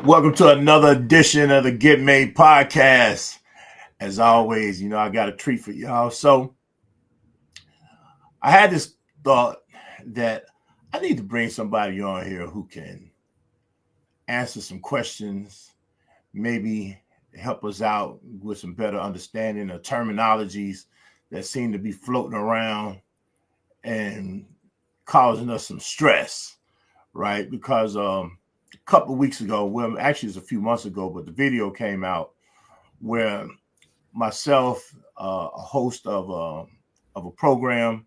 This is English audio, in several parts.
Welcome to another edition of the Get Made podcast. As always, I got a treat for y'all. So I had this thought that I need to bring somebody on here who can answer some questions, maybe help us out with some better understanding of terminologies that seem to be floating around and causing us some stress, right? Because a couple of weeks ago, well, actually, it's a few months ago, but the video came out where myself, a host of a program,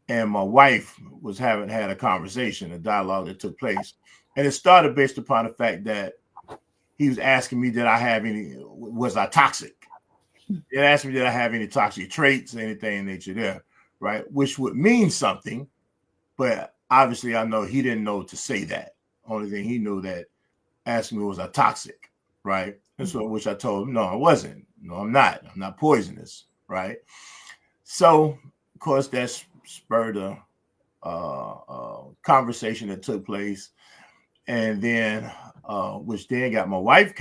and my wife was having had a conversation, a dialogue that took place, and it started based upon the fact that he was asking me, was I toxic? It asked me, did I have any toxic traits, anything in nature there, right? Which would mean something, but obviously I know he didn't know to say that. Only thing he knew that asking me, was I toxic, right? And so, which I told him, no, I wasn't. No, I'm not. I'm not poisonous, right? So, of course, that spurred a conversation that took place, and then, which then got my wife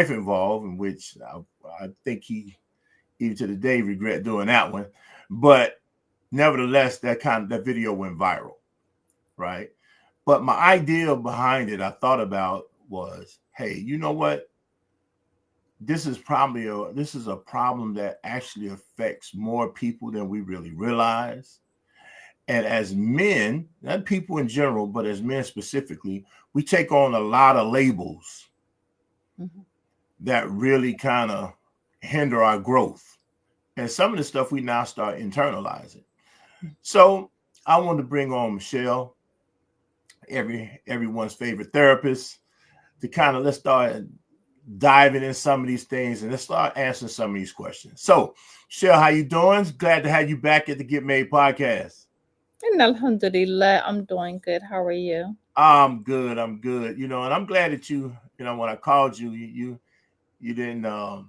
involved, in which I think he, even to the day, regret doing that one. But nevertheless, that video went viral, right? But my idea behind it, I thought about was, hey, you know what? This is a problem that actually affects more people than we really realize. And as men, not people in general, but as men specifically, we take on a lot of labels mm-hmm. that really kind of hinder our growth. And some of the stuff we now start internalizing. So I wanted to bring on Michelle, everyone's favorite therapist, to kind of let's start diving in some of these things and let's start answering some of these questions. So, Michelle, how you doing? Glad to have you back at the Get Made podcast. And Alhamdulillah, I'm doing good. How are you? I'm good. I'm good. And I'm glad that when I called you, you didn't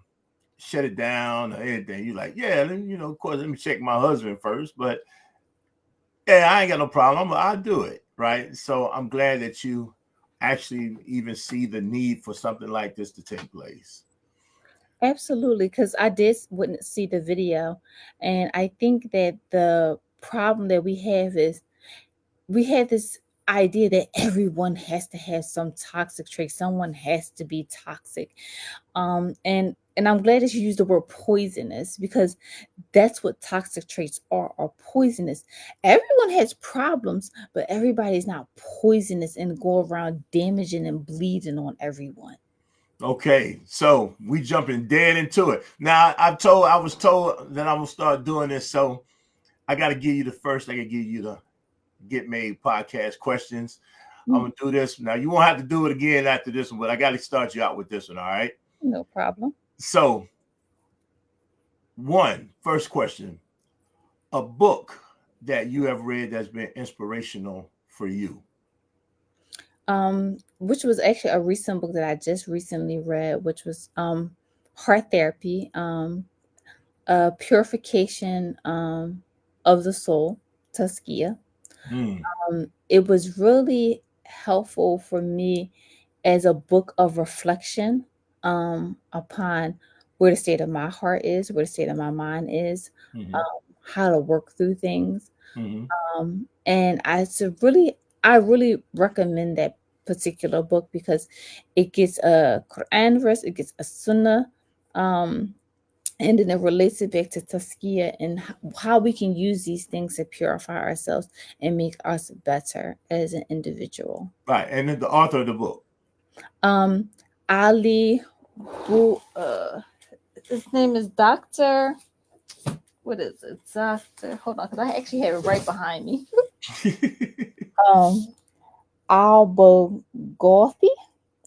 shut it down or anything. You're like, yeah, of course, let me check my husband first. But yeah, I ain't got no problem. I'll do it. Right. So I'm glad that you actually even see the need for something like this to take place. Absolutely, because I did wouldn't see the video, and I think that the problem that we have is we have this idea that everyone has to have some toxic trait. Someone has to be toxic, and I'm glad that you used the word poisonous because that's what toxic traits are poisonous. Everyone has problems, but everybody's not poisonous and go around damaging and bleeding on everyone. Okay, so we jumping dead into it. Now I was told that I'm gonna start doing this, so I gotta give you the first, I gotta give you the Get Made podcast questions. I'm gonna do this. Now you won't have to do it again after this one, but I gotta start you out with this one, all right? No problem. So first question. A book that you have read that's been inspirational for you. Which was actually a recent book that I just recently read, which was Heart Therapy, Purification of the Soul, Tuskia. It was really helpful for me as a book of reflection upon where the state of my heart is, where the state of my mind is, how to work through things. And I really recommend that particular book because it gets a Quran verse, it gets a Sunnah, um, and then it relates it back to Tazkiyah and how we can use these things to purify ourselves and make us better as an individual. Right, and then the author of the book. Um, Ali, Bu, his name is Doctor. What is it, Doctor? Hold on, because I actually have it right behind me. um, Albagothi.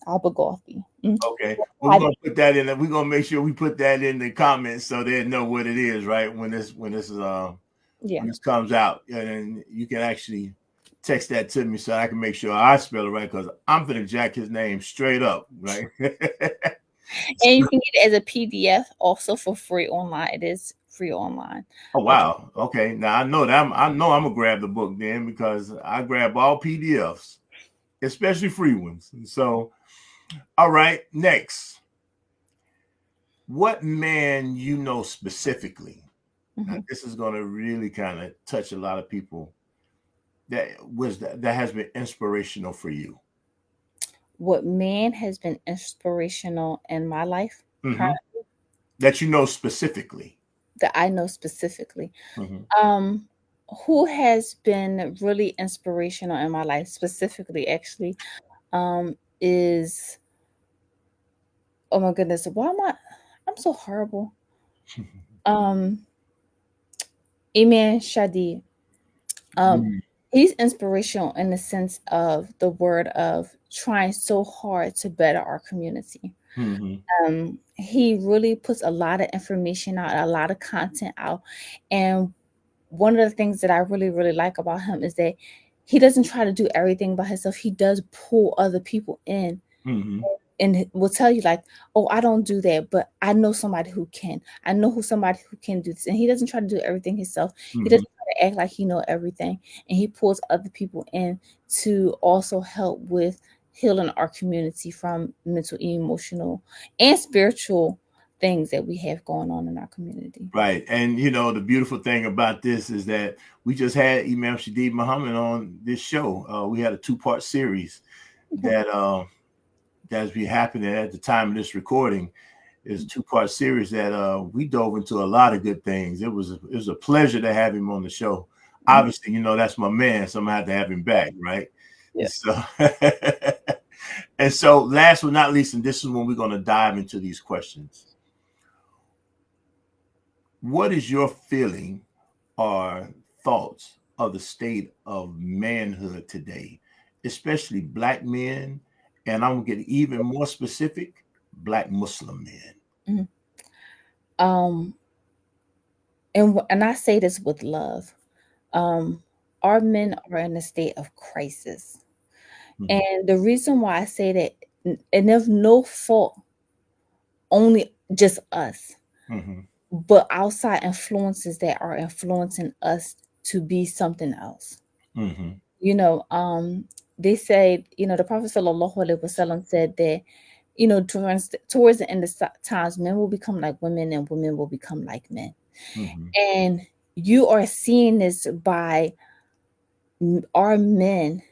Albagothi. Okay. Well, we're gonna put that in. We're gonna make sure we put that in the comments so they know what it is, right? When this is Yeah. when this comes out, and then you can actually text that to me so I can make sure I spell it right because I'm gonna jack his name straight up, right? And you can get it as a PDF also for free online. It is free online. Oh wow. Okay. Now I know that I know I'm gonna grab the book then because I grab all PDFs, especially free ones. So All right, next. What man you know specifically? Now, Mhm. this is going to really kind of touch a lot of people that has been inspirational for you. What man has been inspirational in my life Mm-hmm. That you know specifically. that I know specifically? Mm-hmm. Um, who has been really inspirational in my life specifically, actually, is, oh my goodness, why am I'm so horrible. Um, Iman Shadi. Um, Mm-hmm. he's inspirational in the sense of the word of trying so hard to better our community. Mm-hmm. He really puts a lot of information out, a lot of content out. And one of the things that I really, really like about him is that he doesn't try to do everything by himself. He does pull other people in Mm-hmm. and will tell you like, oh, I don't do that, but I know somebody who can. I know somebody who can do this. And he doesn't try to do everything himself. He Mm-hmm. doesn't try to act like he know everything. And he pulls other people in to also help with healing our community from mental, emotional, and spiritual things that we have going on in our community. Right. And you know, the beautiful thing about this is that we just had Imam Shadid Muhammad on this show. We had a two-part series Okay. that that's be happening at the time of this recording. Is a two-part series that we dove into a lot of good things. It was a pleasure to have him on the show. Mhm. Obviously, you know that's my man, so I'm gonna have to have him back, right? Yeah. So and so last but not least, and this is when we're gonna dive into these questions. What is your feeling or thoughts of the state of manhood today, especially black men, and I'm gonna get even more specific, black Muslim men? Mhm. Um, and I say this with love. Um, our men are in a state of crisis. Mm-hmm. And the reason why I say that, and of no fault, only just us, Mm-hmm. but outside influences that are influencing us to be something else. Mm-hmm. You know, they say, the Prophet Sallallahu Alaihi Wasallam said that, towards the end of times, men will become like women and women will become like men. Mm-hmm. And you are seeing this by our men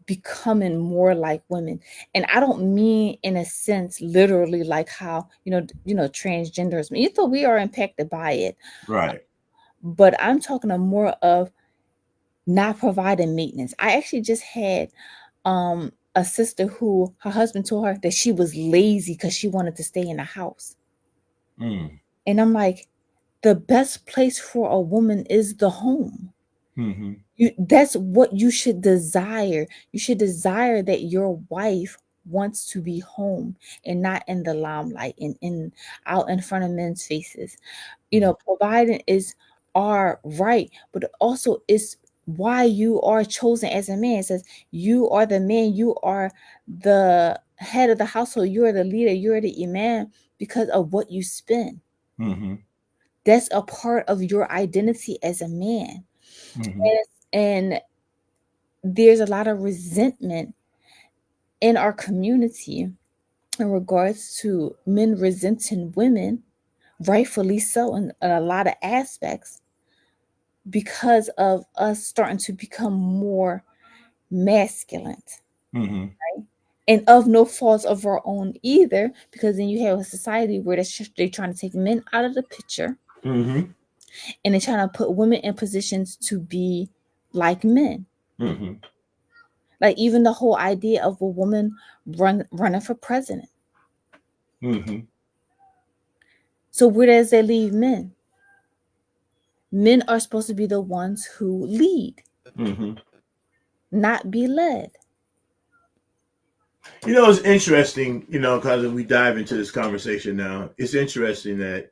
becoming more like women. And I don't mean in a sense literally like how transgenders, even though we are impacted by it, Right. but I'm talking a more of not providing maintenance. I actually just had a sister who her husband told her that she was lazy because she wanted to stay in the house. Mm. And I'm like, the best place for a woman is the home. Mm-hmm. That's what you should desire. You should desire that your wife wants to be home and not in the limelight and in out in front of men's faces. Providing is our right, but also is why you are chosen as a man. It says you are the man, you are the head of the household, you are the leader, you are the imam because of what you spend. Mm-hmm. That's a part of your identity as a man. Mm-hmm. And there's a lot of resentment in our community in regards to men resenting women, rightfully so, in a lot of aspects, because of us starting to become more masculine. Mm-hmm. And of no fault of our own either, because then you have a society where they're trying to take men out of the picture Mm-hmm. and they're trying to put women in positions to be like men. Mm-hmm. Like even the whole idea of a woman running for president. Mm-hmm. So where does that leave men? Men are supposed to be the ones who lead, Mm-hmm. not be led. You know, it's interesting, you know, because we dive into this conversation now, it's interesting that,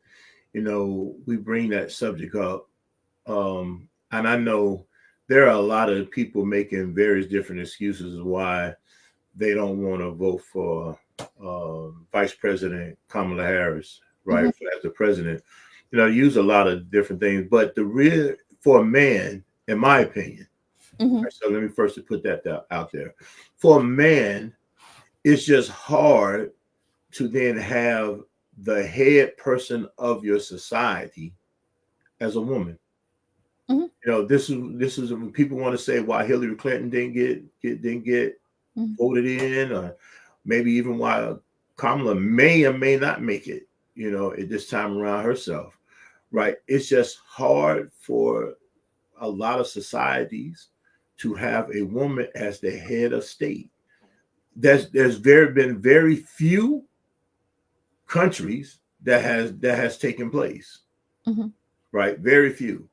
you know, we bring that subject up. And I know there are a lot of people making various different excuses why they don't want to vote for Vice President Kamala Harris, right, Mhm, as the president. You know, use a lot of different things, but the real for a man, in my opinion, mhm, so let me first put that out there. For a man, it's just hard to then have the head person of your society as a woman. Mm-hmm. This is when people want to say why Hillary Clinton didn't get Mm-hmm. voted in, or maybe even why Kamala may or may not make it. At this time around herself, right? It's just hard for a lot of societies to have a woman as the head of state. There's been very few countries that has taken place, Mm-hmm. right? Very few,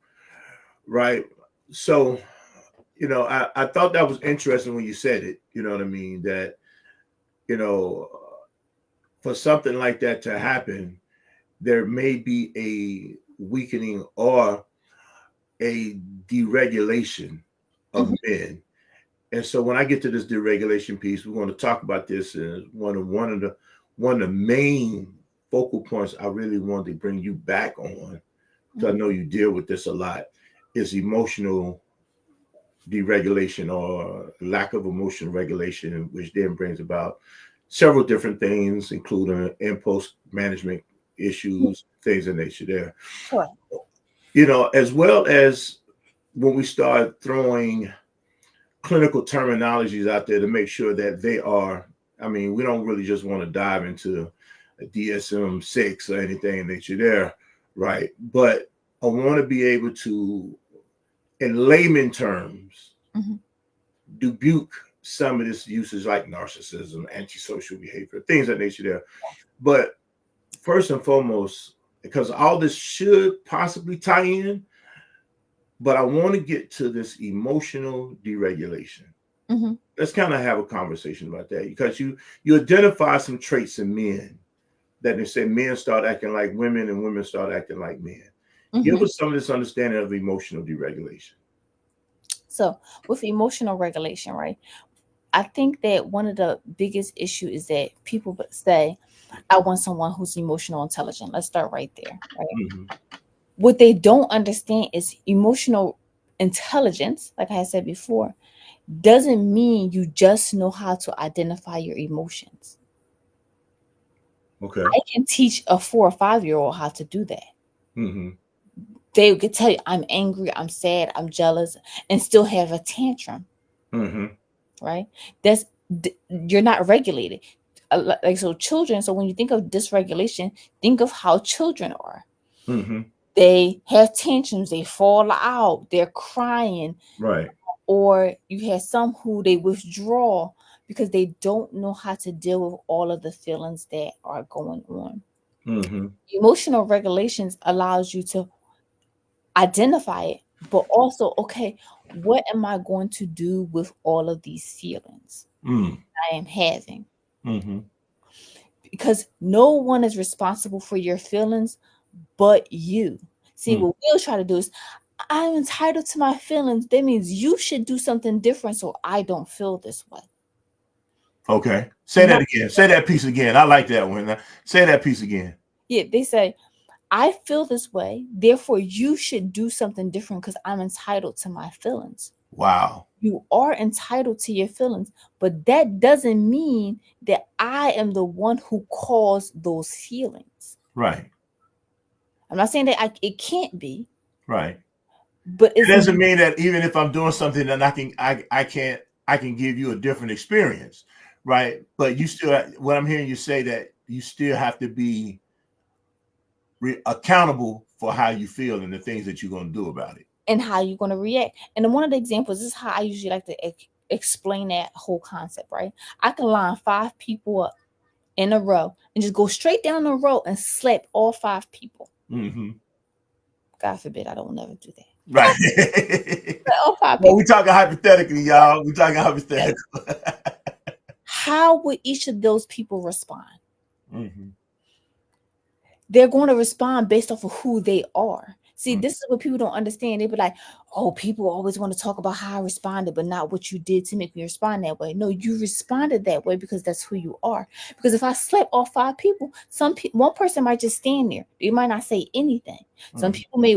right? So I thought that was interesting when you said it. You know what I mean? That you know, for something like that to happen, there may be a weakening or a deregulation of Mm-hmm. men. And so when I get to this deregulation piece, we're going to talk about this, and one of the main focal points I really wanted to bring you back on, because I Mm-hmm. know you deal with this a lot, is emotional deregulation or lack of emotional regulation, which then brings about several different things, including impulse management issues, things of nature there. Correct. As well as when we start throwing clinical terminologies out there to make sure that they are, I mean, we don't really just want to dive into a DSM-6 or anything that you're there, right? But I want to be able to, in layman terms, Mm-hmm. rebuke some of this usage like narcissism, antisocial behavior, things of that nature there. But first and foremost, because all this should possibly tie in, but I want to get to this emotional deregulation. Mm-hmm. Let's kind of have a conversation about that, because you identify some traits in men that they say men start acting like women and women start acting like men. Give Mm-hmm. us some of this understanding of emotional deregulation. So with emotional regulation, right? I think that one of the biggest issue is that people say, I want someone who's emotional intelligent. Let's start right there, right? Mm-hmm. What they don't understand is emotional intelligence, like I had said before, doesn't mean you just know how to identify your emotions. Okay. I can teach a 4 or 5-year-old how to do that. Mm-hmm. They could tell you, I'm angry, I'm sad, I'm jealous, and still have a tantrum, Mm-hmm. right? That's you're not regulated. Like so, children. So when you think of dysregulation, think of how children are. Mm-hmm. They have tantrums, they fall out, they're crying, Right. or you have some who they withdraw because they don't know how to deal with all of the feelings that are going on. Mm-hmm. Emotional regulations allows you to identify it, but also, okay, what am I going to do with all of these feelings Mm. I am having? Mm-hmm. Because no one is responsible for your feelings but you. See, Mm. what we'll try to do is, I'm entitled to my feelings. That means you should do something different so I don't feel this way. Okay. Say Not, that again. Say that piece again. I like that one. Say that piece again. yeah, they say, I feel this way, therefore you should do something different because I'm entitled to my feelings. Wow. You are entitled to your feelings, but that doesn't mean that I am the one who caused those feelings. Right. I'm not saying that it can't be, Right. but It it's doesn't mean that even if I'm doing something that I can give you a different experience, right? But you still, what I'm hearing you say, that you still have to be accountable for how you feel and the things that you're going to do about it. and how you're going to react. And then one of the examples this is how I usually like to explain that whole concept, right? I can line 5 people up in a row and just go straight down the row and slap all 5 people. Mm-hmm. God forbid I don't never do that. Right. Slap all five Well, people. we talking hypothetically, y'all. We talking hypothetically. How would each of those people respond? Mm-hmm. They're going to respond based off of who they are. See, Mm-hmm. this is what people don't understand. They be like, oh, people always want to talk about how I responded, but not what you did to make me respond that way. No, you responded that way because that's who you are. Because if I slap all 5 people, one person might just stand there. They might not say anything. Some Mm-hmm. people may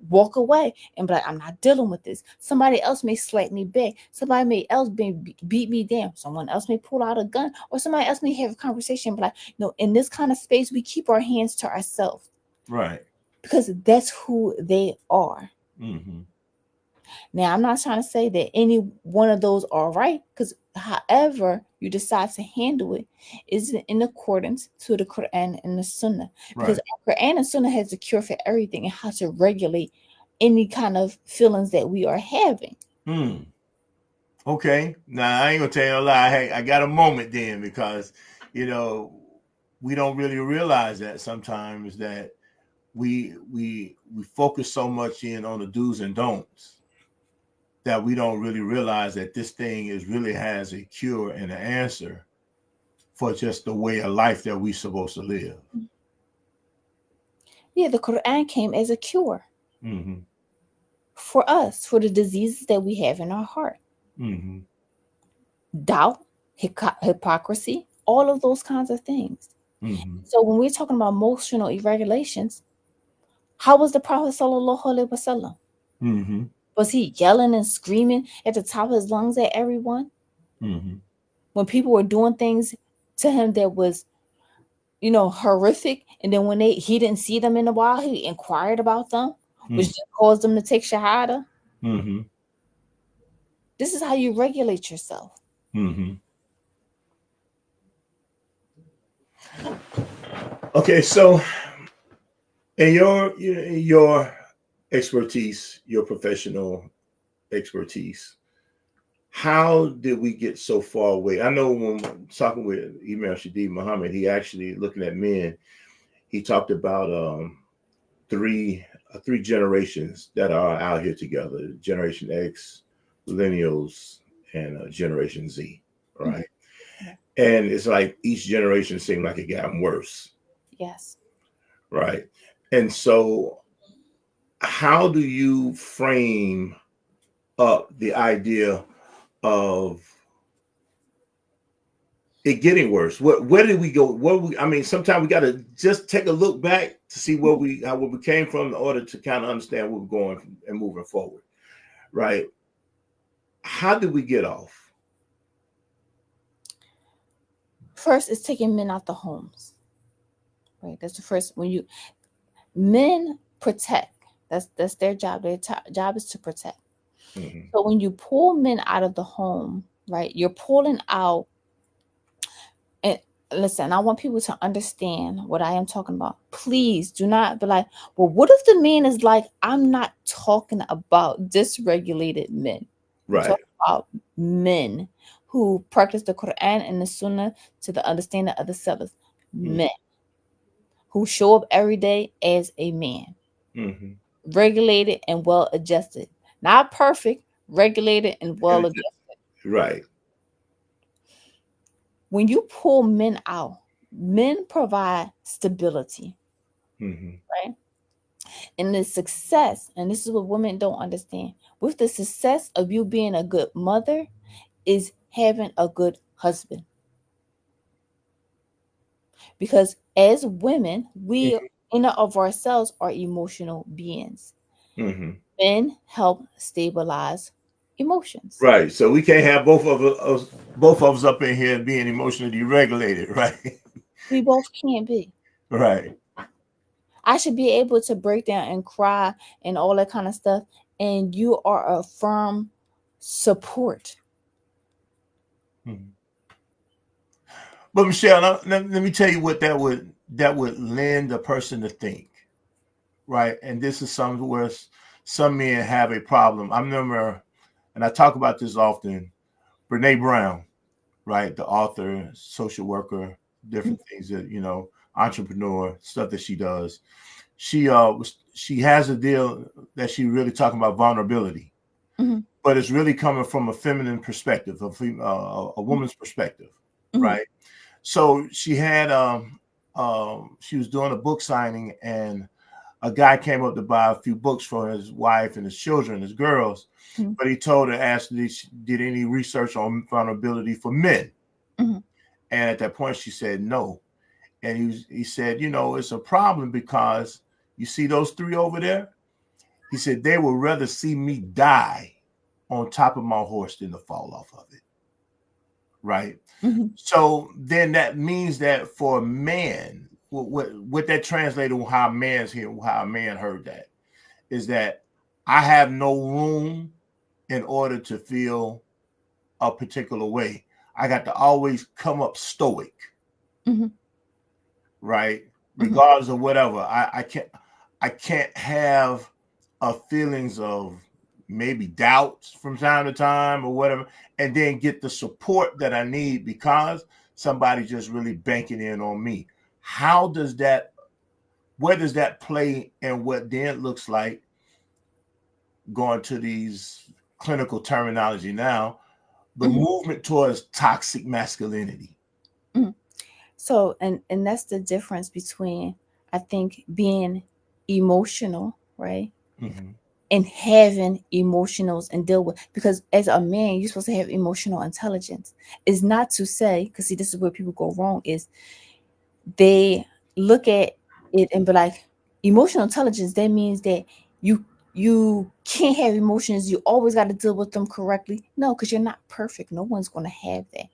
walk away and be like, I'm not dealing with this. Somebody else may slap me back. Somebody may else beat me down. Someone else may pull out a gun, or somebody else may have a conversation. But like, in this kind of space, we keep our hands to ourselves. Right. Because that's who they are. Mm-hmm. Now, I'm not trying to say that any one of those are right, because however you decide to handle it is in accordance to the Quran and the Sunnah. Because Right. Quran and Sunnah has a cure for everything and how to regulate any kind of feelings that we are having. Hmm. Okay. Now I ain't gonna tell you a lie. Hey, I got a moment then because, you know, we don't really realize that sometimes that we focus so much in on the do's and don'ts that we don't really realize that this thing is really has a cure and an answer for just the way of life that we're supposed to live. Yeah, the Quran came as a cure Mm-hmm. for us, for the diseases that we have in our heart. Mm-hmm. Doubt, hypocrisy, all of those kinds of things. Mm-hmm. So when we're talking about emotional irregulations, how was the Prophet sallallahu alaihi wasallam? Mm-hmm. Was he yelling and screaming at the top of his lungs at everyone Mm-hmm. when people were doing things to him that was, horrific? And then when he didn't see them in a while, he inquired about them, which Mm-hmm. just caused them to take shahada. Mm-hmm. This is how you regulate yourself. Mm-hmm. Okay, so in your expertise, your professional expertise, how did we get so far away? I know when talking with Imam Shadi Muhammad, he actually looking at men, he talked about three generations that are out here together: Generation X, Millennials, and Generation Z. Mhm. Right, Yeah. and it's like each generation seemed like it got worse. Yes. Right, and so how do you frame up the idea of it getting worse? Where did we go? I mean, sometimes we got to just take a look back to see where we came from in order to kind of understand where we're going and moving forward. Right? How did we get off? First is taking men out the homes. Right. That's the first. When you men protect, that's their job. Their job is to protect. Mm-hmm. So when you pull men out of the home, right, you're pulling out. And listen, I want people to understand what I am talking about. Please do not be like, well, what if the man is like, I'm not talking about dysregulated men. I'm Right. talking about men who practice the Quran and the Sunnah to the understanding of the sellers. Men who show up every day as a man, Mm-hmm. regulated and well adjusted. Not perfect, regulated and well adjusted. Right. When you pull men out, men provide stability, Mm-hmm. right? And the success, and this is what women don't understand, with the success of you being a good mother is having a good husband. Because as women, we in and of ourselves are emotional beings. Mm-hmm. Men help stabilize emotions. Right. So we can't have both of us up in here being emotionally deregulated. Right. We both can't be. Right. I should be able to break down and cry and all that kind of stuff. And you are a firm support. Mm-hmm. But Michelle, let me tell you what that would lend a person to think, right? And this is something where some men have a problem. I remember, and I talk about this often. Renee Brown, right, the author, social worker, different things that entrepreneur stuff that she does. She has a deal that she really talking about vulnerability, Mm-hmm. but it's really coming from a feminine perspective, a woman's perspective, Mm-hmm. right? So she had she was doing a book signing, and a guy came up to buy a few books for his wife and his children, his girls, Mm-hmm. but he told her, asked if she did any research on vulnerability for men, Mm-hmm. and at that point she said no. And he said, it's a problem because you see those three over there. He said they would rather see me die on top of my horse than to fall off of it. Right. Mm-hmm. So then that means that for a man, what that translated how a man heard that is that I have no room in order to feel a particular way. I got to always come up stoic. Mm-hmm. Right? Mm-hmm. Regardless of whatever. I can't have feelings of maybe doubts from time to time or whatever, and then get the support that I need because somebody just really banking in on me. How does that, where does that play in what then looks like going to these clinical terminology now, the Mm-hmm. movement towards toxic masculinity? Mm-hmm. So, and that's the difference between, I think, being emotional, right? Mm-hmm. And having emotionals and deal with, because as a man you're supposed to have emotional intelligence. Is not to say, because see, this is where people go wrong, is they look at it and be like, emotional intelligence, that means that you can't have emotions, you always got to deal with them correctly. No, because you're not perfect, no one's going to have that.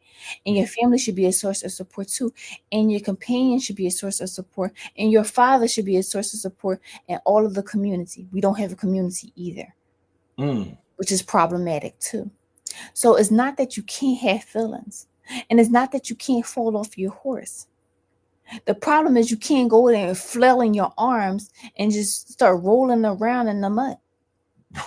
And your family should be a source of support too, and your companion should be a source of support, and your father should be a source of support, and all of the community. We don't have a community either, Mm. which is problematic too. So it's not that you can't have feelings, and it's not that you can't fall off your horse. The problem is you can't go there and flail in your arms and just start rolling around in the mud.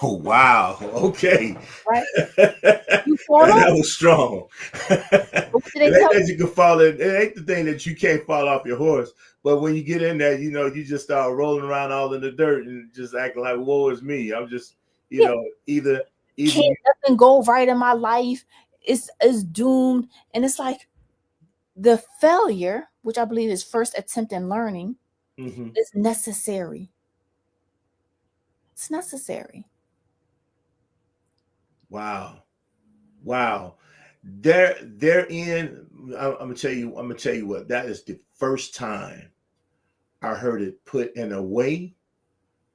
Oh wow. Okay. Right? that You fall off. was strong. What do It they ain't tell that you can fall in. It ain't the thing that you can't fall off your horse. But when you get in there, you just start rolling around all in the dirt and just acting like, "Woe is me." I'm just, you? Yeah, either can't you. nothing go right in my life. It's doomed. And it's like the failure, which I believe is first attempt in learning, Mm-hmm. is necessary. It's necessary. Wow, wow. Therein, I'm gonna tell you. I'm gonna tell you what. That is the first time I heard it put in a way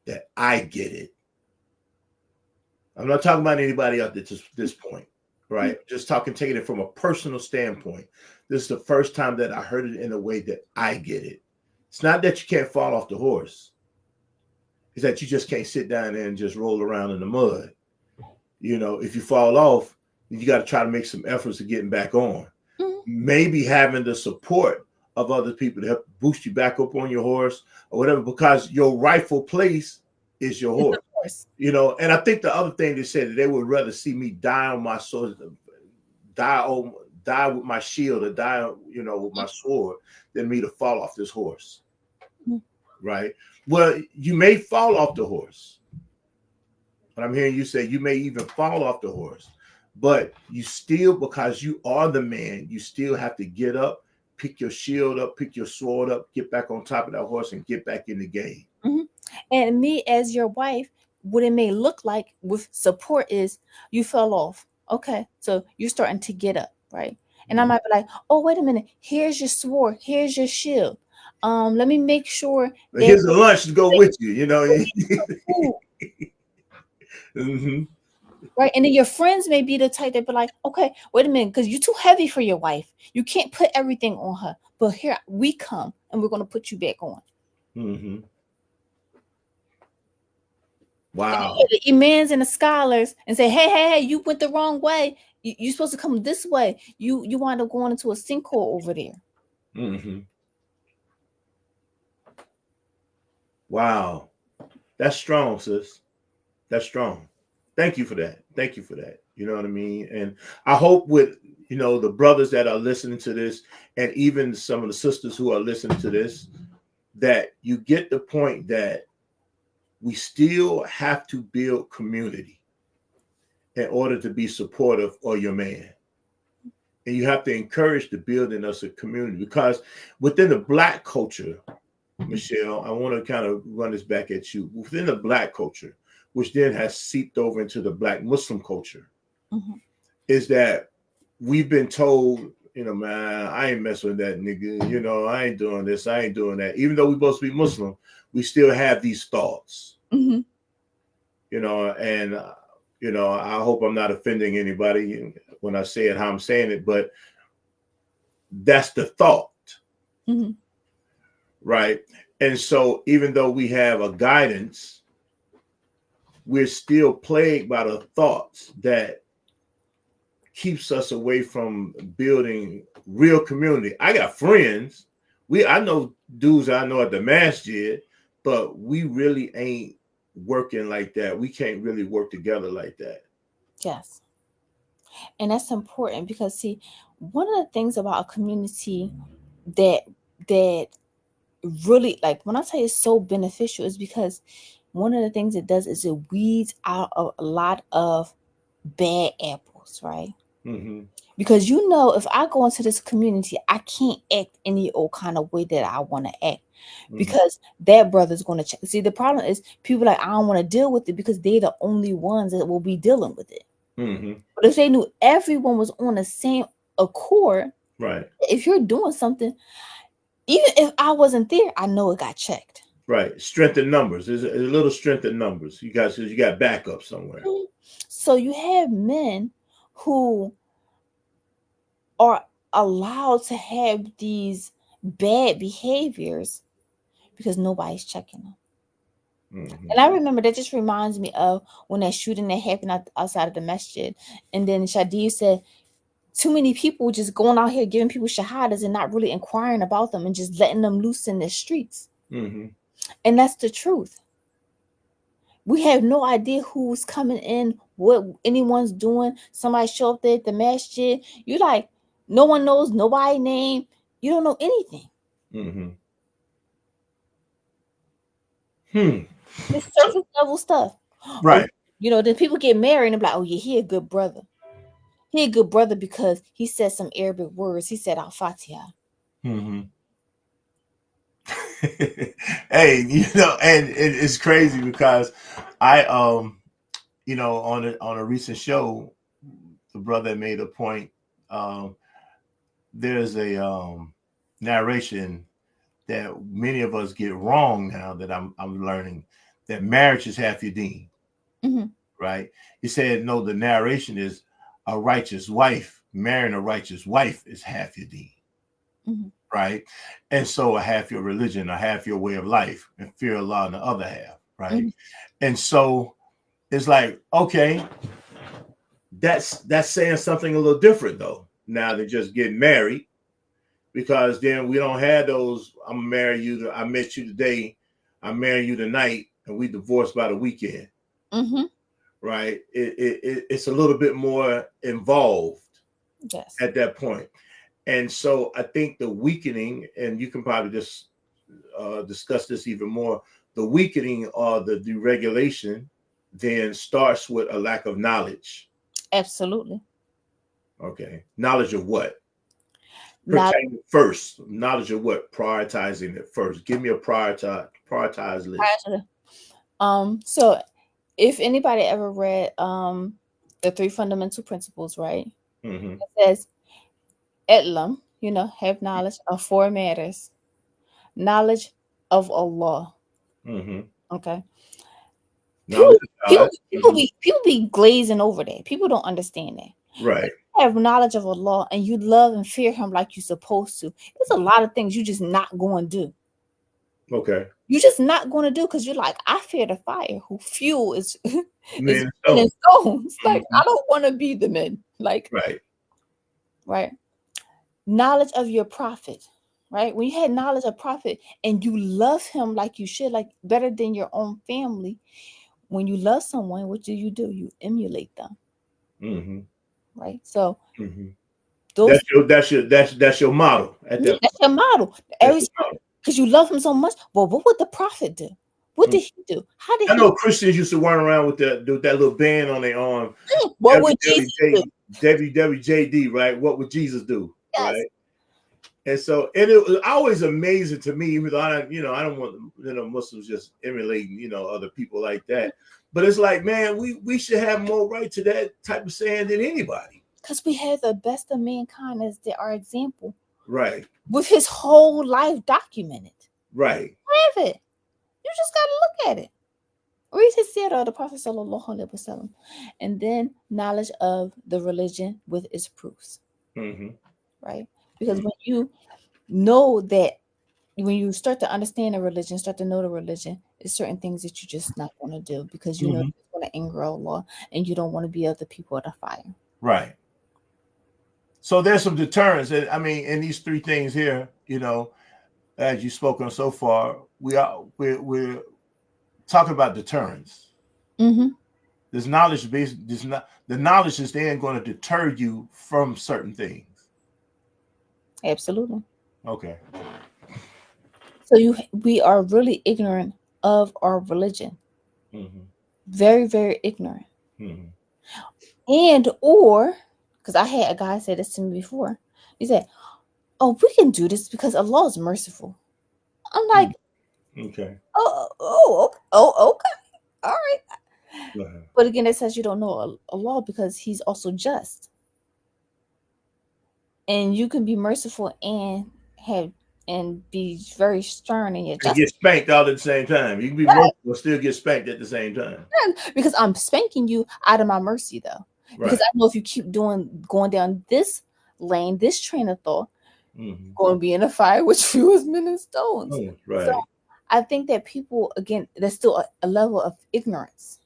that I get it. I'm not talking about anybody up at this point, right? Just taking it from a personal standpoint. This is the first time that I heard it in a way that I get it. It's not that you can't fall off the horse. It's that you just can't sit down there and just roll around in the mud. If you fall off, you got to try to make some efforts of getting back on. Mhm. Maybe having the support of other people to help boost you back up on your horse or whatever, because your rightful place is your It's horse. of course. And I think the other thing they said that they would rather see me die on my sword, die on, die with my shield, or die, with my sword, than me to fall off this horse. Mhm. Right. Well, you may fall off the horse, but I'm hearing you say you may even fall off the horse, but you still, because you are the man, you still have to get up, pick your shield up, pick your sword up, get back on top of that horse, and get back in the game. Mhm. And me as your wife, what it may look like with support is you fell off. Okay, so you're starting to get up, right? And I Mm-hmm. might be like, oh, wait a minute, here's your sword, here's your shield. Let me make sure that Here's a lunch to go with you, food, mm-hmm. right? And then your friends may be the type that be like, okay, wait a minute, because you're too heavy for your wife. You can't put everything on her. But here we come and we're gonna put you back on. Mm-hmm. And you Wow. hear the imams and the scholars and say, hey, you went the wrong way. You're supposed to come this way. You wind up going into a sinkhole over there. Mm-hmm. Wow. That's strong, sis. That's strong. Thank you for that. Thank you for that. You know what I mean? And I hope with, the brothers that are listening to this, and even some of the sisters who are listening to this, that you get the point that we still have to build community in order to be supportive of your man. And you have to encourage the building of a community, because within the Black culture, Michelle, I want to kind of run this back at you. Within the Black culture, which then has seeped over into the Black Muslim culture, Mhm. is that we've been told, man, I ain't messing with that nigga. I ain't doing this. I ain't doing that. Even though we're supposed to be Muslim, we still have these thoughts. Mhm. And I hope I'm not offending anybody when I say it how I'm saying it, but that's the thought, Mm-hmm. right? And so even though we have a guidance, we're still plagued by the thoughts that keeps us away from building real community. I got friends. I know dudes I know at the masjid, but we really ain't working like that. We can't really work together like that. Yes. And that's important because see, one of the things about a community that that really, like, when I say it's so beneficial, is because one of the things it does is it weeds out a lot of bad apples, right? Mm-hmm. Because if I go into this community, I can't act any old kind of way that I want to act, Mm-hmm. because that brother's going to see. The problem is people like, I don't want to deal with it because they're the only ones that will be dealing with it. Mm-hmm. But if they knew everyone was on the same accord, Right. if you're doing something, even if I wasn't there, I know it got checked. Right. Strength in numbers. There's a little strength in numbers. You got backup somewhere. Mhm. So you have men who are allowed to have these bad behaviors because nobody's checking them. Mm-hmm. And I remember that just reminds me of when that shooting that happened outside of the masjid. And then Shadi said, too many people just going out here giving people shahadas and not really inquiring about them and just letting them loose in the streets. Mm-hmm. And that's the truth. We have no idea who's coming in, what anyone's doing. Somebody show up there at the masjid. You like, no one knows nobody's name. You don't know anything. Mm-hmm. Hmm. It's So, surface level stuff. Oh, right. then people get married and be like, oh yeah, he a good brother. He a good brother because he said some Arabic words. He said Al-Fatiha. Mm-hmm. Hey, and it's crazy because I on a recent show, the brother made a point. Um, there's a narration that many of us get wrong now that I'm learning that marriage is half your deen, Mm-hmm. right? He said no, the narration is a righteous wife marrying a righteous wife is half your deen, Mm-hmm. right? And so a half your religion, a half your way of life, and fear Allah on the other half, right? Mm-hmm. And so it's like, okay, that's saying something a little different though. Now than just getting married, because then we don't have those. I'm gonna marry you. I met you today. I marry you tonight, and we divorced by the weekend, Mm-hmm. right? It's a little bit more involved Yes. at that point. And so I think the weakening, and you can probably just discuss this even more, the weakening or the deregulation then starts with a lack of knowledge. Absolutely. Okay. Knowledge of what? Not Pertaining first. Knowledge of what? Prioritizing it first. Give me a prioritized list. so if anybody ever read the three fundamental principles, right? Mm-hmm. It says Etlam, have knowledge of four matters. Knowledge of Allah. Mm-hmm. Okay. People Knowledge of people God. people Mm-hmm. be people be glazing over that. People don't understand that. Right. If you have knowledge of Allah and you love and fear him like you're supposed to, there's a lot of things you just not going to do. Okay. You're just not going to do because you're like, I fear the fire who fuel is is Men men stone. and stones. Like, Mm-hmm. I don't want to be the men. Like, Right. right. Knowledge of your prophet, right? When you had knowledge of prophet and you love him like you should, like better than your own family, when you love someone, what do? You emulate them, Mm-hmm. right? So Mm-hmm. those, That's your model at yeah, that that's point. your model. That's Every your time, model. because you love him so much. Well, what would the prophet do? What Mm. did he do? How did I he? know Christians used to run around with that little band on their arm. What would Jesus do? WWJD, right? What would Jesus do, Yes, right? And so, and it was always amazing to me, even though I don't want Muslims just emulating other people like that. But it's like, man, we should have more right to that type of saying than anybody. because we have the best of mankind as our example, Right, with his whole life documented. right. Have it. You just gotta look at it. We just said the Prophet sallallahu alaihi wasallam, and then knowledge of the religion with its proofs, right? Because when you know that, when you start to understand the religion, start to know the religion, there's certain things that you're just not going to do because you know Mm-hmm. it's going to anger Allah, and you don't want to be of the people of the fire. Right. So there's some deterrence. I mean, in these three things here, as you've spoken so far, we're talking about deterrence. Mm-hmm. This knowledge base, the knowledge is then going to deter you from certain things. Absolutely. Okay. So we are really ignorant of our religion, Mm-hmm. very, very ignorant, Mm-hmm. and or because I had a guy say this to me before. He said, "Oh, we can do this because Allah is merciful." I'm like, Okay. okay, all right. Uh-huh. But again, it says you don't know Allah because He's also just, and you can be merciful and have and be very stern in your And justice. get spanked all at the same time. You can be merciful and still get spanked at the same time. Because I'm spanking you out of my mercy, though. Because Right. I know if you keep going down this lane, this train of thought, Mm-hmm. going to be in a fire with fuels, men, and stones. Oh, So right. I think that people, again, there's still a level of ignorance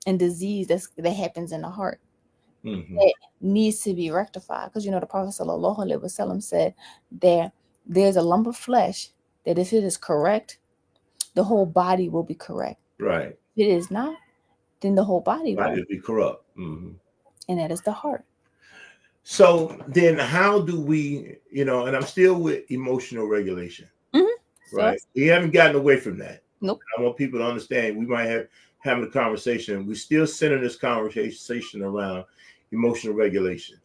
and disease that happens in the heart Mm-hmm. that needs to be rectified. Because the Prophet sallallahu alaihi wasallam said that there's a lump of flesh that if it is correct, the whole body will be correct. Right. If it is not, then the whole body Right. won't. It'll be corrupt. Mm-hmm. And that is the heart. So then how do we, and I'm still with emotional regulation, Mm-hmm. So, right? We haven't gotten away from that. nope. I want people to understand we might have having a conversation. We still center this conversation around emotional regulation.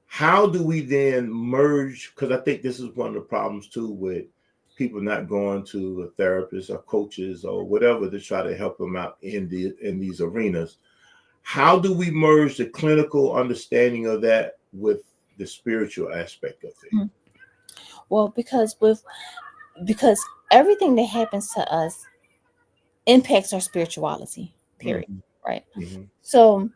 How do we then merge? Because I think this is one of the problems too with people not going to a therapist or coaches or whatever to try to help them out in these arenas. How do we merge the clinical understanding of that with the spiritual aspect of it? Mm-hmm. Well, because everything that happens to us impacts our spirituality, period. Mm-hmm. Right. Mm-hmm. So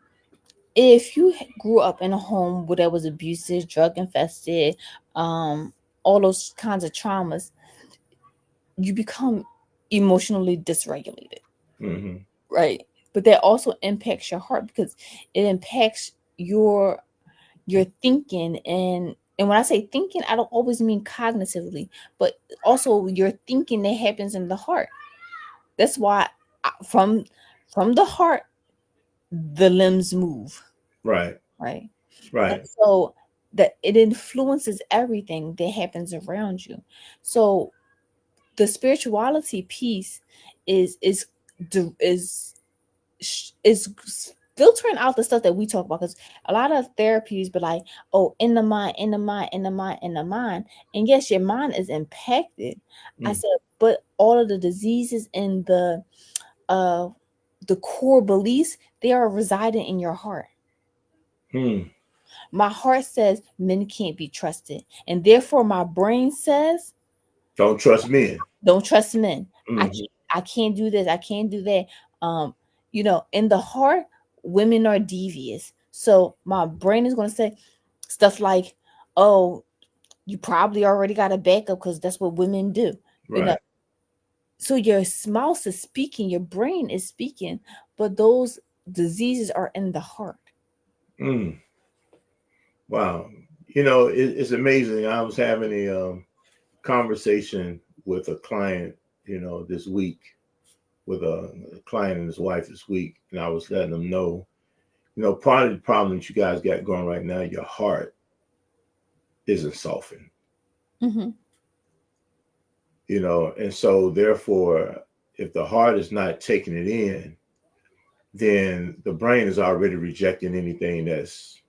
if you grew up in a home where there was abusive, drug infested, all those kinds of traumas, you become emotionally dysregulated, Mm-hmm. right? But that also impacts your heart because it impacts your thinking, and when I say thinking, I don't always mean cognitively, but also your thinking that happens in the heart. That's why from the heart the limbs move, Right. right? And Right. so that it influences everything that happens around you. So the spirituality piece is is is filtering out the stuff that we talk about, because a lot of therapies be like, oh, in the mind, in the mind, in the mind, in the mind. And yes, your mind is impacted. I Mm. said, but all of the diseases and uh the core beliefs, they are residing in your heart. Mm. My heart says men can't be trusted, and therefore my brain says Don't trust men. don't trust men. I Mm-hmm. can't I can't do this, I can't do that. um in the heart, women are devious, so my brain is going to say stuff like, oh, you probably already got a backup because that's what women do. you know Right. so your mouth is speaking, your brain is speaking, but those diseases are in the heart. Mm. Wow. It's amazing. I was having a conversation with a client, this week, with a client and his wife this week, and I was letting them know, part of the problem that you guys got going right now, your heart isn't softened, Mm-hmm. and so therefore, if the heart is not taking it in, then the brain is already rejecting anything that's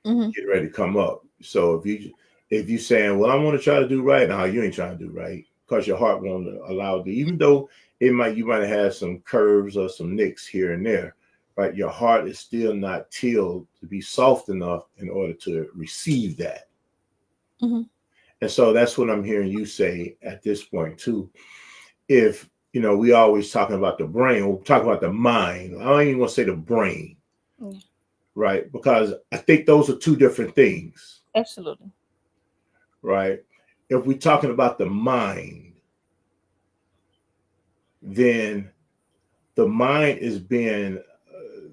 Mm-hmm. getting ready to come up. So if you saying, well, I want to try to do right, now you ain't trying to do right because your heart won't allow it to, even though you might have some curves or some nicks here and there, right? Your heart is still not tilled to be soft enough in order to receive that. Mm-hmm. And so that's what I'm hearing you say at this point too. If we always talking about the brain. We're talking about the mind. I don't even want to say the brain, Yeah, right? Because I think those are two different things, absolutely. right? If we're talking about the mind, then the mind is being,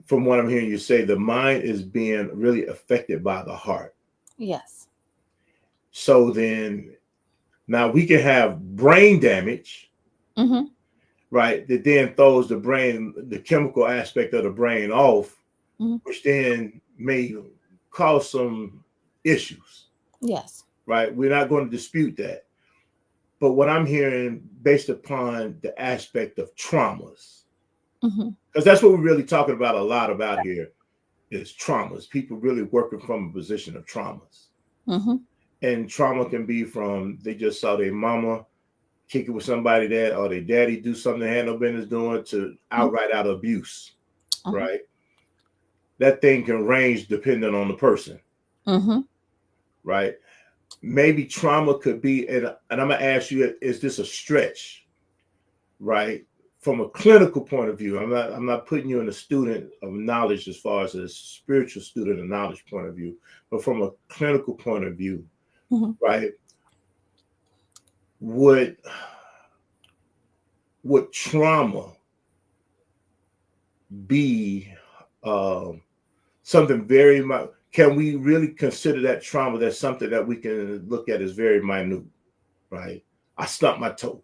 from what I'm hearing you say, the mind is being really affected by the heart. Yes. So then, now we can have brain damage, Mm-hmm. right? That then throws the brain, the chemical aspect of the brain off, Mm-hmm. which then may cause some issues, Yes. right? We're not going to dispute that. But what I'm hearing, based upon the aspect of traumas, Mm-hmm. because that's what we're really talking about a lot about here, is traumas. People really working from a position of traumas. Mm-hmm. And trauma can be from they just saw their mama kick it with somebody that, or their daddy do something they had no business doing, to outright out abuse, Uh-huh. right? That thing can range depending on the person, Mm-hmm. right? Maybe trauma could be, and I'm gonna ask you, is this a stretch, right? From a clinical point of view, I'm not putting you in a student of knowledge as far as a spiritual student of knowledge point of view, but from a clinical point of view, Mm-hmm. right? Would would trauma be um, something very much? Can we really consider that trauma? That's something that we can look at as very minute, right? I stumped my toe,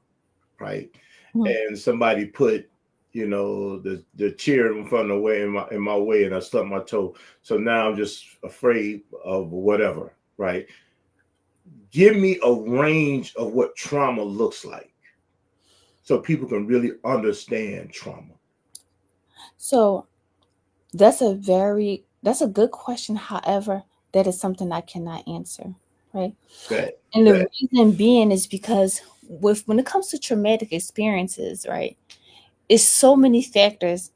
right? Mm-hmm. And somebody put, the chair in front of the way in my way, and I stumped my toe. So now I'm just afraid of whatever, right? Give me a range of what trauma looks like, so people can really understand trauma. So that's a good question. However, that is something I cannot answer. Right. That And the that. reason being is because when it comes to traumatic experiences, right, it's so many factors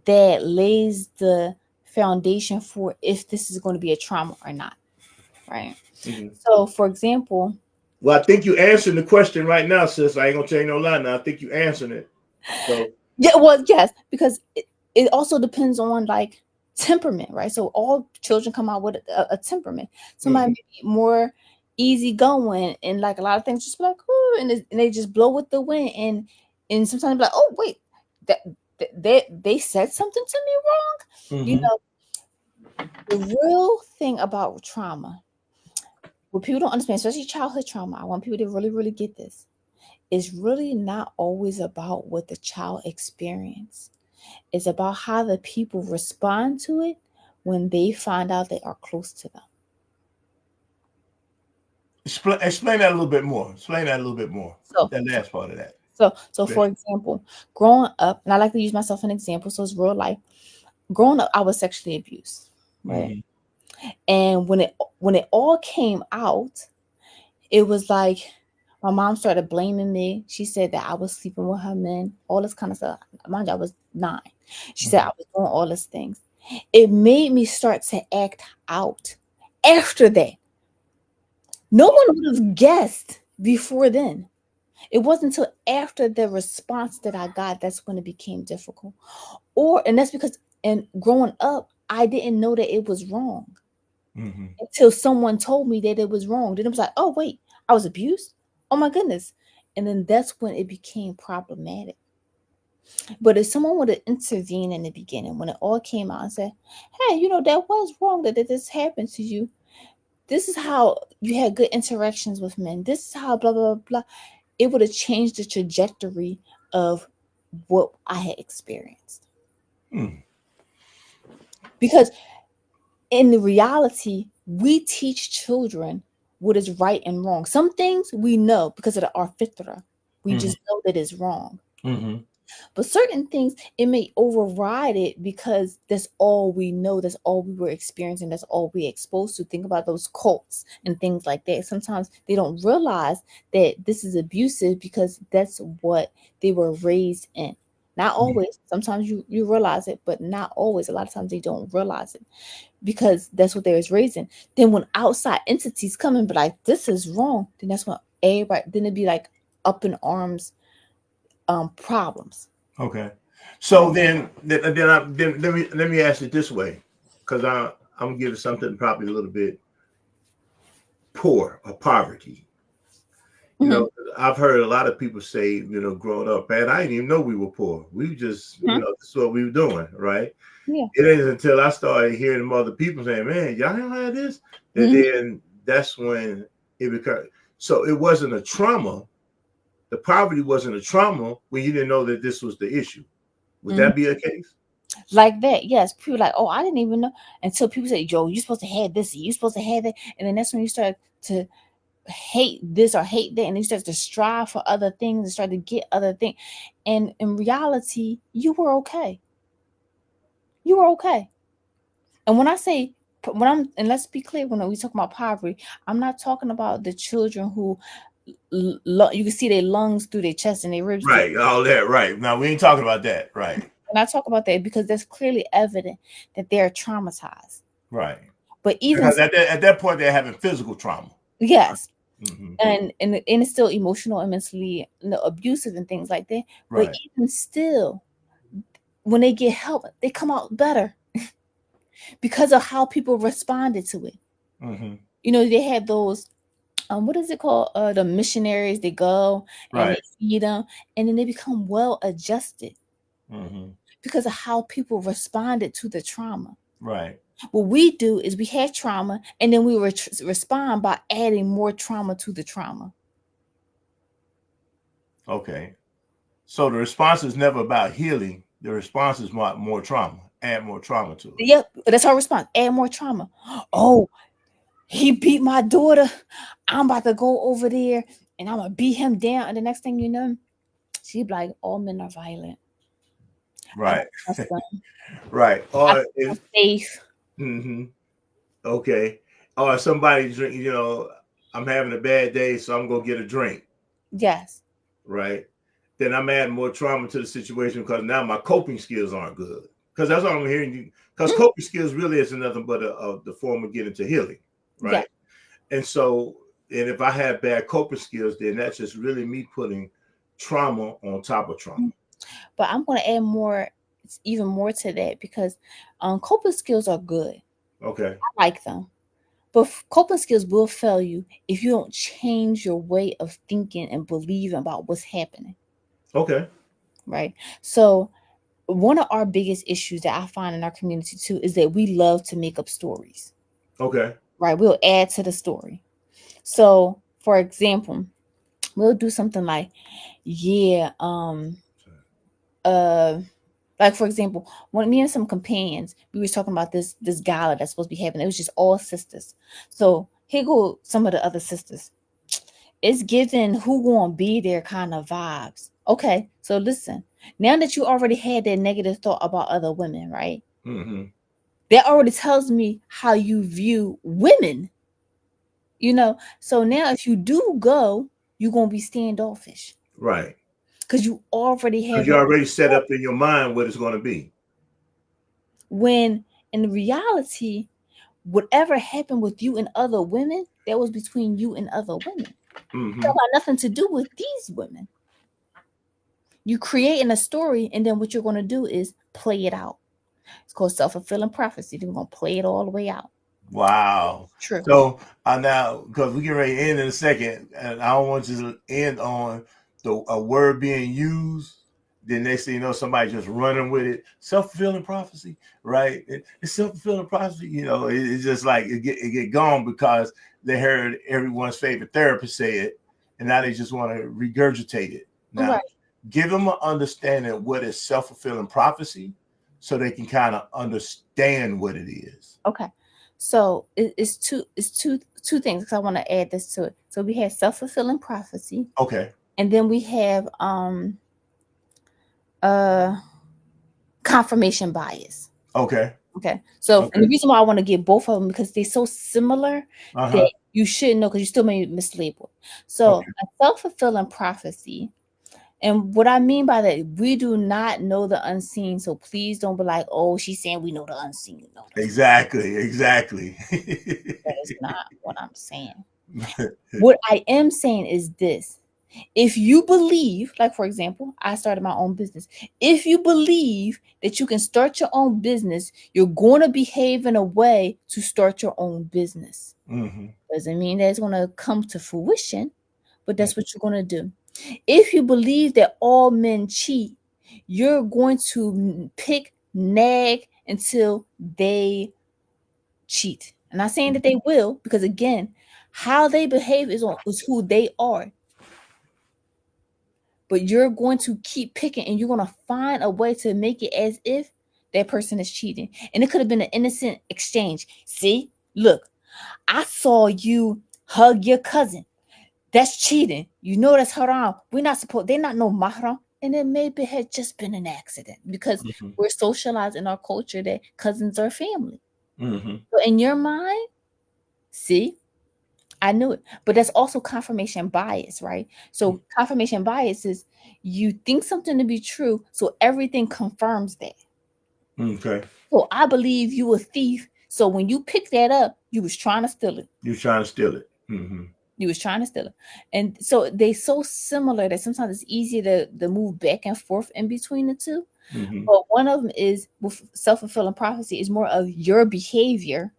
that lays the foundation for if this is going to be a trauma or not, right? Mhm. So, for example, Well, I think you answering the question right now, sis. I ain't gonna tell you no lie. Now I think you answering it. So. yeah, well, yes, because it also depends on like temperament, right? So all children come out with a temperament. Somebody Mm, may be more easygoing and like a lot of things just be like, ooh, and they just blow with the wind, and sometimes be like, oh wait, that they said something to me wrong. You mm-hmm. know, the real thing about trauma, what people don't understand, especially childhood trauma, I want people to really, really get this. It's really not always about what the child experienced. It's about how the people respond to it when they find out they are close to them. Explain that a little bit more. Explain that a little bit more. So, That last part of that. so for example, growing up, and I like to use myself an example, so it's real life. Growing up, I was sexually abused, right? Mm-hmm. And when it all came out, it was like my mom started blaming me. She said that I was sleeping with her men, all this kind of stuff. Mind you, I was 9. She said Mm-hmm. I was doing all these things. It made me start to act out after that. No one would have guessed before then. It wasn't until after the response that I got that's when it became difficult. And that's because, and growing up, I didn't know that it was wrong Mm-hmm. until someone told me that it was wrong. Then it was like, oh, wait, I was abused? Oh my goodness. And then that's when it became problematic. But if someone would have intervened in the beginning, when it all came out and said, hey, that was wrong that this happened to you. This is how you had good interactions with men. This is how blah, blah, blah, blah. It would have changed the trajectory of what I had experienced. Mm. Because in the reality, we teach children what is right and wrong. Some things we know because of our fitra. We Mm-hmm. just know that it's wrong. Mm-hmm. But certain things, it may override it because that's all we know. That's all we were experiencing. That's all we exposed to. Think about those cults and things like that. Sometimes they don't realize that this is abusive because that's what they were raised in. Not always. Sometimes you realize it, but not always. A lot of times they don't realize it because that's what they was raised in. Then when outside entities come and be like, this is wrong, then that's when everybody, then it'd be like up in arms problems. Okay. So Right. then let me ask it this way, because I'm gonna give it something probably a little bit poor or poverty. You Mm-hmm. know, I've heard a lot of people say, growing up, man, I didn't even know we were poor. We just, Hmm. this is what we were doing, right? Yeah. It ain't until I started hearing them other people saying, man, y'all don't have this, that Hmm. then that's when it became. So it wasn't a trauma. The poverty wasn't a trauma when you didn't know that this was the issue. Would Hmm. that be a case? Like that, yes. People like, oh, I didn't even know until people say, Joe, you're supposed to have this, you're supposed to have that, and then that's when you start to hate this or hate that, and you start to strive for other things and start to get other things. And in reality, you were okay. You were okay. And when I say when I'm and let's be clear, when we talk about poverty, I'm not talking about the children who you can see their lungs through their chest and their ribs through. Right. All that. Right. Now we ain't talking about that. Right. And I talk about that because that's clearly evident that they're traumatized. Right. But even Because at that point they're having physical trauma. yes, Mm-hmm. and it's still emotional and mentally, abusive and things like that. But Right. even still, when they get help, they come out better because of how people responded to it. Mm-hmm. They had those what is it called? The missionaries, they go and Right. they feed them, and then they become well adjusted Mm-hmm. because of how people responded to the trauma. Right. What we do is we had trauma, and then we respond by adding more trauma to the trauma. Okay. So the response is never about healing. The response is more trauma. Add more trauma to it. Yep, that's our response. Add more trauma. Oh, he beat my daughter. I'm about to go over there and I'm gonna beat him down. And the next thing you know, she'd be like, all men are violent. I Right. don't trust them. Right. I Or feel if safe. mm-hmm. Okay. Or somebody drink. I'm having a bad day, so I'm gonna get a drink. Yes. Right. Then I'm adding more trauma to the situation because now my coping skills aren't good. Because that's what I'm hearing you. Because Mhm. coping skills really isn't nothing but the form of getting to healing, Yeah. right? And so, and if I have bad coping skills, then that's just really me putting trauma on top of trauma. But I'm going to add more, even more to that because coping skills are good. Okay. I like them. But coping skills will fail you if you don't change your way of thinking and believing about what's happening. Okay. Right. So, one of our biggest issues that I find in our community too is that we love to make up stories. Okay. Right. We'll add to the story. So, for example, we'll do something like, yeah, uh, like for example, when me and some companions, we was talking about this gala that's supposed to be happening. It was just all sisters. So here go some of the other sisters. It's given who gonna be there kind of vibes. Okay, so listen. Now that you already had that negative thought about other women, right? Mm-hmm. That already tells me how you view women. So now if you do go, you're gonna be standoffish Right. because you already Because have you it. already set up in your mind what it's going to be. When in reality, whatever happened with you and other women, that was between you and other women. It Mm-hmm. got nothing to do with these women. You creating a story, and then what you're going to do is play it out. It's called self-fulfilling prophecy. Then we're going to play it all the way out. Wow. True. So now, because we get ready to end in a second, and I don't want you to end on a word being used. Then next thing you know, somebody just running with it. Self-fulfilling prophecy, right? It's self-fulfilling prophecy. It's just like it get gone because they heard everyone's favorite therapist say it, and now they just want to regurgitate it. Now, Right. give them an understanding of what is self-fulfilling prophecy, so they can kind of understand what it is. Okay. So it's two things because I want to add this to it. So we have self-fulfilling prophecy, Okay. and then we have uh confirmation bias. Okay. Okay. So, and Okay. the reason why I want to get both of them because they're so similar Uh-huh. that you should know because you still may mislabel. So, Okay. a self-fulfilling prophecy, and what I mean by that, we do not know the unseen. So please don't be like, "Oh, she's saying we know the unseen." No, Exactly. Exactly. that is not what I'm saying. What I am saying is this: If you believe, like for example, I started my own business. If you believe that you can start your own business, you're going to behave in a way to start your own business. Mm-hmm. Doesn't mean that it's going to come to fruition, but that's what you're going to do. If you believe that all men cheat, you're going to pick, nag until they cheat. I'm not saying that they will, because again, how they behave is who they are. But you're going to keep picking and you're going to find a way to make it as if that person is cheating. And it could have been an innocent exchange. See, look, I saw you hug your cousin. That's cheating. You know that's haram. We're not supposed, they're not no mahram. And it maybe had just been an accident because Mm-hmm. we're socialized in our culture that cousins are family. Mm-hmm. So in your mind, see, I knew it. But that's also confirmation bias, right? So confirmation bias is you think something to be true, so everything confirms that. Okay. So I believe you a thief. So when you pick that up, you was trying to steal it. You're trying to steal it. Mm-hmm. You was trying to steal it. And so they so similar that sometimes it's easier to move back and forth in between the two. Mm-hmm. But one of them is with self-fulfilling prophecy is more of your behavior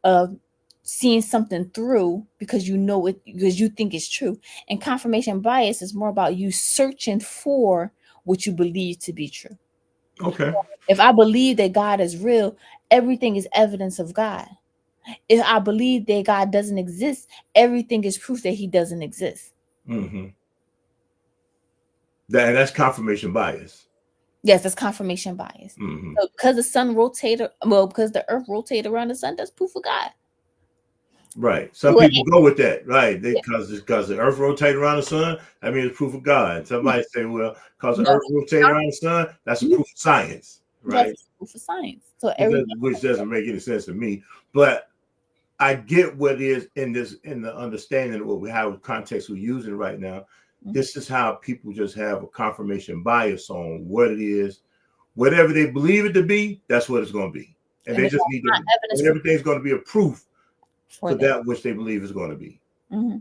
of seeing something through because you know it because you think it's true. And confirmation bias is more about you searching for what you believe to be true. Okay. If I believe that God is real, everything is evidence of God. If I believe that God doesn't exist, everything is proof that he doesn't exist. Mm-hmm. That's confirmation bias. Yes, that's confirmation bias. Mm-hmm. So because the sun rotated, well, because the earth rotated around the sun, that's proof of God. Right. Some Well, people go with that, right? They yeah, because the earth rotates around the sun, I mean it's proof of God. Somebody say, well, because the no, earth rotates around the sun, that's a proof of science, yes, right? it's proof of science. So everything. Which doesn't make any sense to me. But I get what is in the understanding of what we have context we're using right now. This is how people just have a confirmation bias on what it is, whatever they believe it to be, that's what it's going to be, and And they they just don't need to, find evidence and everything's going to be a proof for for that. that which they believe is going to be. Hmm.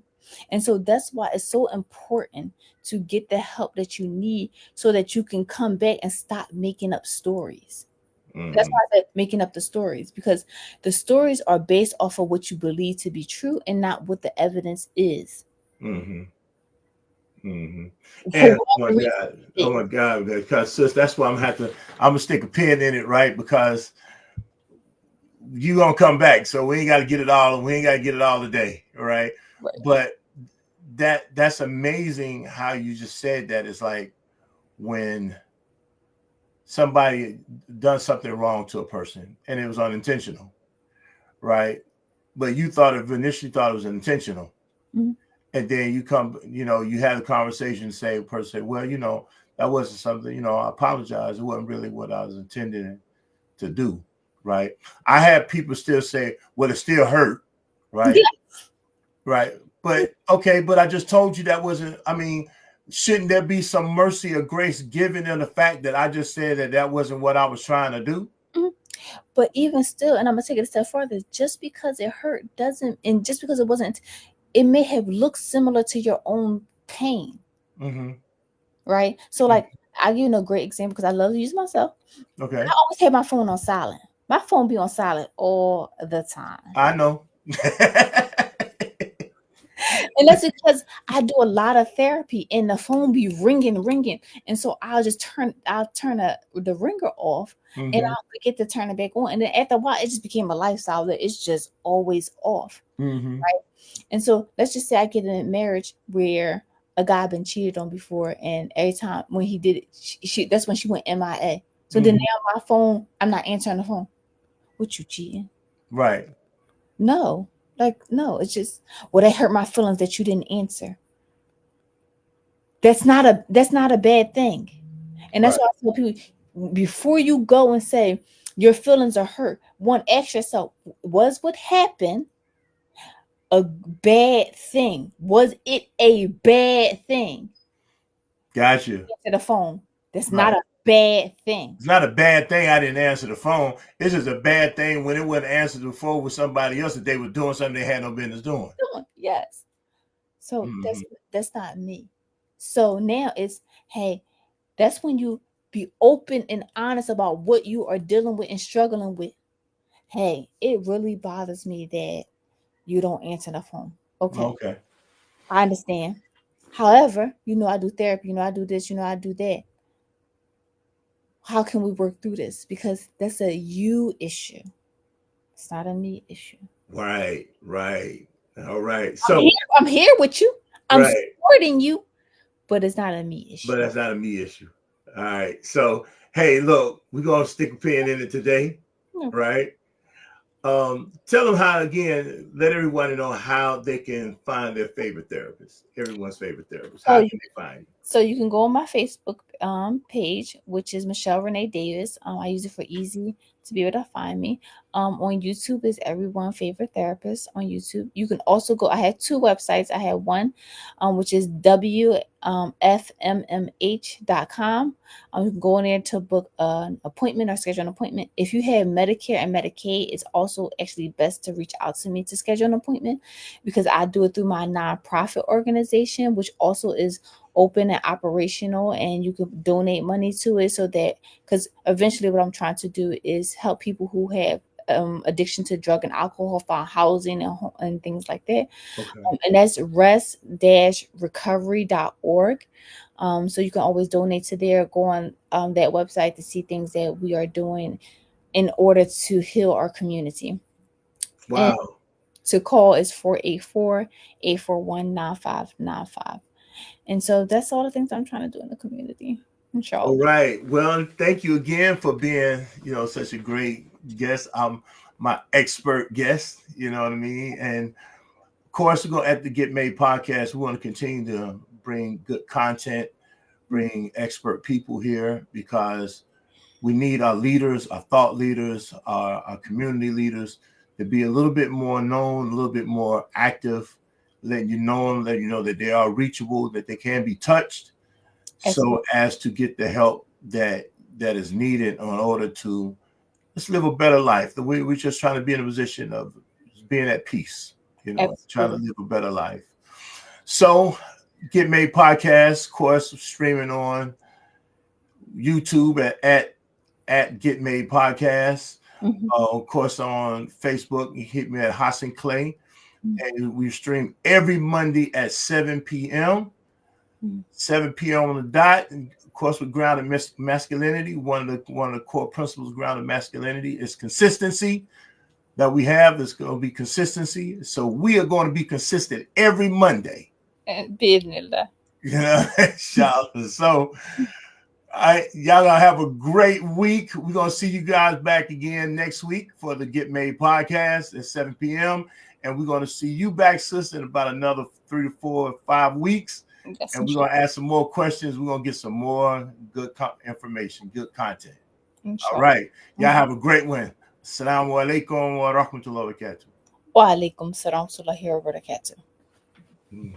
And so that's why it's so important to get the help that you need so that you can come back and stop making up stories. That's Mm-hmm. why I said making up the stories, because the stories are based off of what you believe to be true and not what the evidence is. Mm-hmm. Mm-hmm. For And whatever reason. oh my God, because sis, that's why I'm gonna stick a pin in it, right? Because you gonna come back, so we ain't got to get it all. We ain't got to get it all today, right? Right. But that's amazing how you just said that. It's like when somebody done something wrong to a person and it was unintentional, right? But you initially thought it was intentional, Mhm. and then you had a conversation, say a person say, well, that wasn't something, I apologize, it wasn't really what I was intending to do, right? I had people still say, well, it still hurt, right? Right. But okay, but I just told you that wasn't, I mean, shouldn't there be some mercy or grace given in the fact that I just said that wasn't what I was trying to do? Mhm. But even still, and I'm gonna take it a step further, just because it hurt doesn't, and just because it wasn't, it may have looked similar to your own pain, Mm-hmm. right? So, like, I'll give you a great example because I love to use myself. I Okay. always have my phone on silent. My phone be on silent all the time. I know. And that's because I do a lot of therapy and the phone be ringing, ringing. And so I'll turn the ringer off and Mm-hmm. I'll forget to turn it back on. And then after a while, it just became a lifestyle that it's just always off. Mm-hmm. Right. And so let's just say I get in a marriage where a guy been cheated on before, and every time when he did it, that's when she went MIA. So then Mm-hmm. now my phone, I'm not answering the phone. What, you cheating? Right. No. Like, no, it's just, well, that hurt my feelings that you didn't answer. That's not a bad thing. And that's Right. why I tell people, before you go and say your feelings are hurt, one, ask yourself, was what happened a bad thing? Was it a bad thing? Gotcha. Answer the phone. That's not Right. a bad thing. It's not a bad thing I didn't answer the phone. It's just a bad thing when it wasn't answered before with somebody else that they were doing something they had no business doing. Yes. So Mm-hmm. that's not me. So now it's, hey, that's when you be open and honest about what you are dealing with and struggling with. Hey, it really bothers me that you don't answer the phone. Okay, Okay. I understand. However, I do therapy, I do this, I do that. How can we work through this? Because that's a you issue. It's not a me issue. Right. Right. All right. I'm here, So, I'm here with you. I'm right. supporting you, but it's not a me But issue. that's not a me issue. All right. So, hey, look, we're going to stick a pin in it today. No. Right. Tell them how, again, let everyone know how they can find their favorite therapist, everyone's favorite therapist. How So can they find So you can go on my Facebook page, which is Michelle Renee Davis. I use it for easy to be able to find me. On YouTube is Everyone Favorite Therapist on YouTube. You can also go. I had two websites. I had one, which is wfmmh.com. You can go in there to book an appointment or schedule an appointment. If you have Medicare and Medicaid, it's also actually best to reach out to me to schedule an appointment, because I do it through my nonprofit organization, which also is open and operational, and you can donate money to it, so that, because eventually what I'm trying to do is help people who have addiction to drug and alcohol, find housing and things like that. you? Okay. And that's rest-recovery.org. So you can always donate to there. Go on that website to see things that we are doing in order to heal our community. And Wow. to call is 484-841-9595. And so that's all the things I'm trying to do in the community in All Charlotte. right. Well, thank you again for being, such a great guest. My expert guest, you know what I mean? And of course, we're going to, at the Get Made podcast, we want to continue to bring good content, bring expert people here, because we need our leaders, our thought leaders, our community leaders to be a little bit more known, a little bit more active, letting you know them, letting you know that they are reachable, that they can be touched, so Absolutely. as to get the help that is needed in order to just live a better life. The way we're just trying to be in a position of being at peace, trying to Absolutely. live a better life. So, Get Made podcast, of course, streaming on YouTube at Get Made Podcast. Mm-hmm. Of course, on Facebook, you hit me at Hassan Clay, Mm-hmm. and we stream every Monday at 7 p.m. 7 p.m. on the dot. And of course, with grounded masculinity, one of the core principles of grounded masculinity is consistency. That we have is going to be consistency. So we are going to be consistent every Monday. بإذن الله. Inshallah. So y'all gonna have a great week. We're gonna see you guys back again next week for the Get Made podcast at 7 p.m. And we're gonna see you back, sister, in about another 3 to 4 or 5 weeks. Yes, And we're inshallah. gonna ask some more questions. We're gonna get some more good information, good content. All Inshallah. right. Y'all have a great one. Assalamu alaikum wa rahmatullahi wa barakatuh. Wa alaikum salam wa rahmatullahi wa barakatuh. Mm.